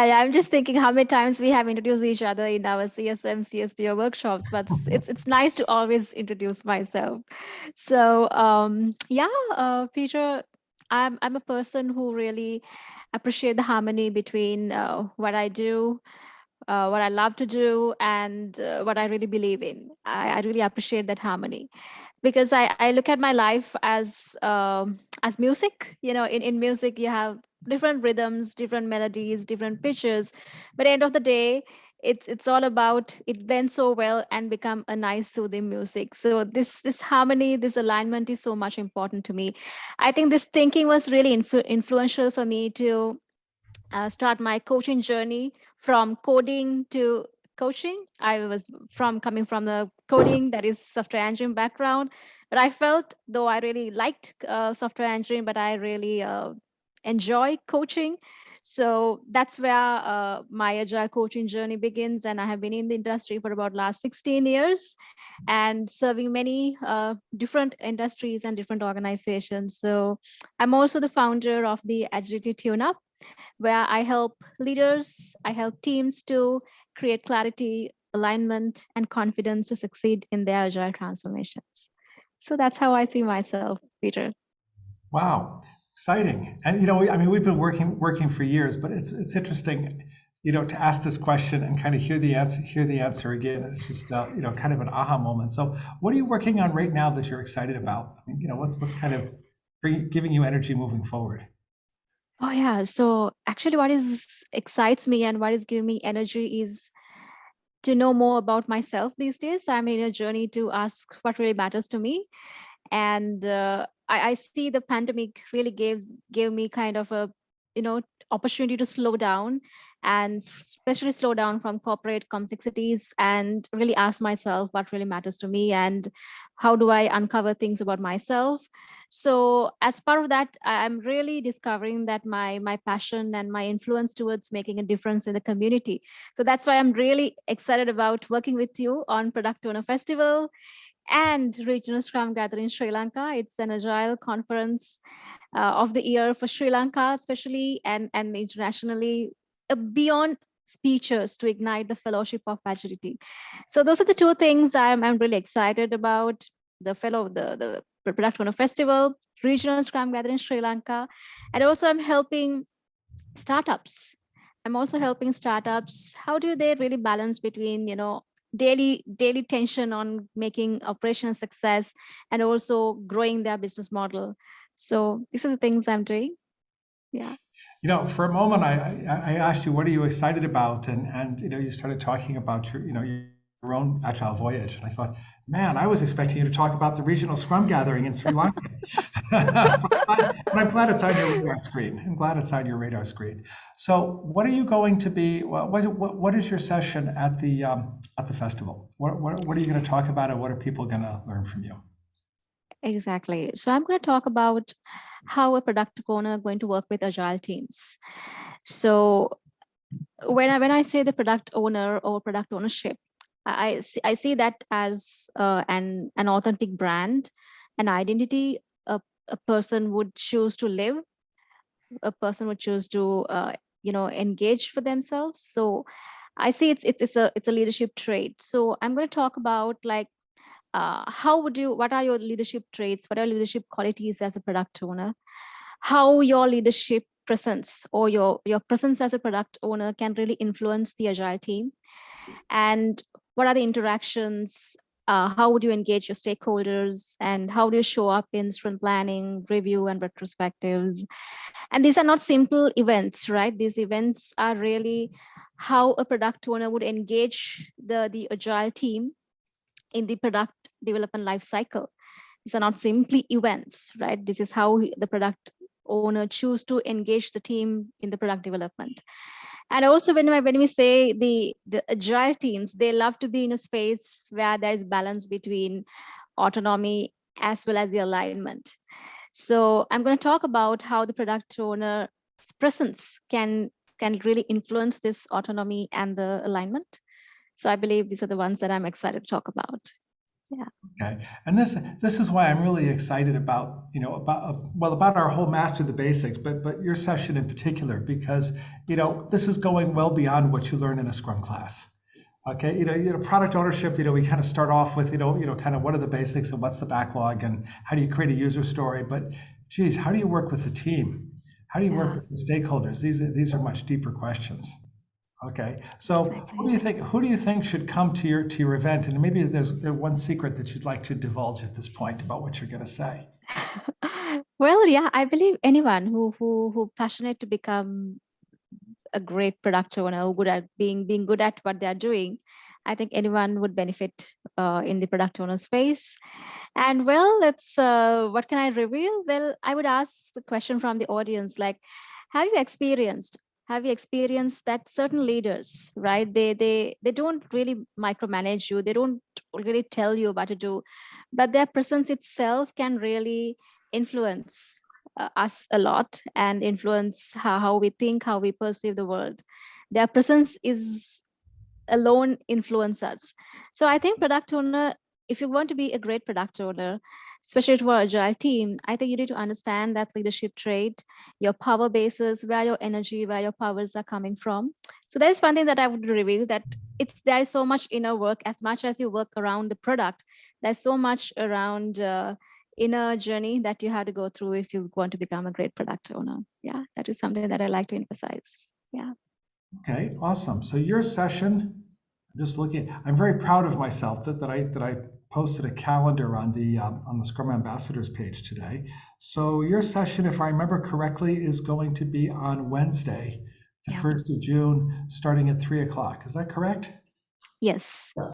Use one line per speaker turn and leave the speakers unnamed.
Yeah. I'm just thinking how many times we have introduced each other in our CSM, CSPO workshops, but it's nice to always introduce myself. So yeah, Peter, I'm a person who really appreciate the harmony between what I do, what I love to do, and what I really believe in. I really appreciate that harmony because I look at my life as music. In music you have different rhythms, different melodies, different pitches, but at the end of the day, it's all about it blends so well and become a nice soothing music. So this harmony, this alignment is so much important to me. I think this thinking was really influential for me to start my coaching journey from coding to coaching. I was coming from the coding, that is software engineering background, but I felt though I really liked software engineering, but I really enjoy coaching. So that's where my agile coaching journey begins, and I have been in the industry for about last 16 years and serving many different industries and different organizations. So I'm also the founder of the Agility Tune Up, where I help leaders, I help teams to create clarity, alignment, and confidence to succeed in their agile transformations. So that's how I see myself, Peter.
Wow, exciting. And I mean, we've been working for years, but it's interesting, to ask this question and kind of hear the answer again. It's just kind of an aha moment. So, what are you working on right now that you're excited about? I mean, what's kind of giving you energy moving forward?
Oh yeah. So actually what is excites me and what is giving me energy is to know more about myself these days. I'm in a journey to ask what really matters to me. And I see the pandemic really gave me kind of a you know opportunity to slow down, and especially slow down from corporate complexities and really ask myself what really matters to me and how do I uncover things about myself. So as part of that, I'm really discovering that my passion and my influence towards making a difference in the community. So that's why I'm really excited about working with you on Product Owner Festival and Regional Scrum Gathering in Sri Lanka. It's an agile conference of the year for Sri Lanka, especially and internationally, beyond speeches to ignite the fellowship of agility. So those are the two things I'm really excited about: the Product Owner Festival, Regional Scrum Gathering in Sri Lanka, and also I'm helping startups. I'm also helping startups. How do they really balance between daily tension on making operational success and also growing their business model? So these are the things I'm doing. Yeah.
For a moment, I asked you, what are you excited about? And you started talking about your own agile voyage. And I thought, man, I was expecting you to talk about the regional Scrum gathering in Sri Lanka. But I'm glad it's on your radar screen. I'm glad it's on your radar screen. So, what are you going to be? What is your session at the festival? What are you going to talk about, and what are people going to learn from you?
Exactly. So I'm going to talk about how a product owner going to work with agile teams. So when I say the product owner or product ownership, I see that as an authentic brand, an identity a person would choose to live, a person would choose to engage for themselves. So I see it's a leadership trait. So I'm going to talk about like what are your leadership traits, what are leadership qualities as a product owner, how your leadership presence or your presence as a product owner can really influence the agile team, and what are the interactions, how would you engage your stakeholders, and how do you show up in sprint planning, review, and retrospectives. And these are not simple events, right? These events are really how a product owner would engage the agile team in the product development life cycle. These are not simply events, right? This is how the product owner choose to engage the team in the product development. And also when we say the agile teams, they love to be in a space where there is balance between autonomy as well as the alignment. So I'm going to talk about how the product owner's presence can really influence this autonomy and the alignment. So I believe these are the ones that I'm excited to talk about. Yeah.
Okay, and this is why I'm really excited about, about our whole master the basics, but your session in particular, because this is going well beyond what you learn in a Scrum class. Okay, product ownership, we kind of start off with, kind of what are the basics and what's the backlog and how do you create a user story, but geez, how do you work with the team? How do you work
Yeah.
with the stakeholders? These are much deeper questions. Okay, so
Exactly.
who do you think should come to your event? And maybe there's one secret that you'd like to divulge at this point about what you're going to say.
Well, yeah, I believe anyone who passionate to become a great product owner, who good at being good at what they are doing, I think anyone would benefit in the product owner space. And well, let's what can I reveal? Well, I would ask the question from the audience, like, have you experienced have you experienced that certain leaders, right? They don't really micromanage you. They don't really tell you what to do, but their presence itself can really influence us a lot and influence how we think, how we perceive the world. Their presence is alone influence us. So I think product owner, if you want to be a great product owner, especially for agile team, I think you need to understand that leadership trait, your power bases, where your energy, where your powers are coming from. So there's one thing that I would reveal, that there is so much inner work. As much as you work around the product, there's so much around inner journey that you have to go through if you want to become a great product owner. Yeah, that is something that I like to emphasize. Yeah.
Okay, awesome. So your session, I'm just looking. I'm very proud of myself that I posted a calendar on the Scrum Ambassadors page today. So your session, if I remember correctly, is going to be on Wednesday, the
Yeah.
1st of June, starting at 3 o'clock. Is that correct?
Yes.